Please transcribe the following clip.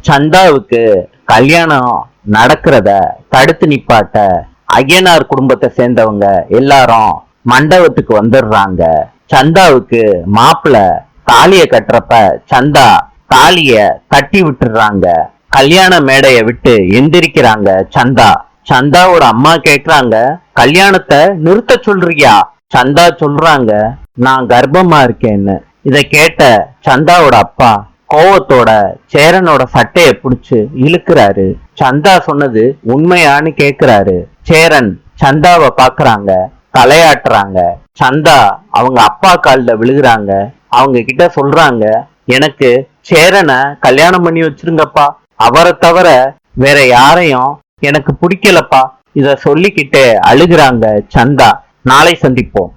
சந்தாவுக்கு கல்யாணம் நடக்கிறத தடுத்து நிப்பாட்ட ஐயனார் குடும்பத்தை சேர்ந்தவங்க எல்லாரும் மண்டபத்துக்கு வந்துடுறாங்க. சந்தாவுக்கு மாப்பிள்ள தாலிய கட்டுறப்ப சந்தா தாலிய தட்டி விட்டுறாங்க. கல்யாண மேடைய விட்டு எந்திரிக்கிறாங்க சந்தா. சந்தாவோட அம்மா கேக்குறாங்க, கல்யாணத்தை நிறுத்த சொல்றியா? சந்தா சொல்றாங்க, நான் கர்ப்பமா இருக்கேன்னு. இத கேட்ட சந்தாவோட அப்பா கோவத்தோட சேரனோட சட்டைய புடிச்சு இழுக்கிறாரு. சந்தா சொன்னது உண்மையான்னு கேக்குறாரு. சேரன் சந்தாவை பாக்குறாங்க, தலையாட்டுறாங்க. சந்தா அவங்க அப்பா கால்ல விழுகிறாங்க. அவங்க கிட்ட சொல்றாங்க, எனக்கு சேரனை கல்யாணம் பண்ணி வச்சிருங்கப்பா, அவரை தவிர வேற யாரையும் எனக்கு பிடிக்கலப்பா. இத சொல்லிக்கிட்டு அழுகுறாங்க சந்தா. நாளை சந்திப்போம்.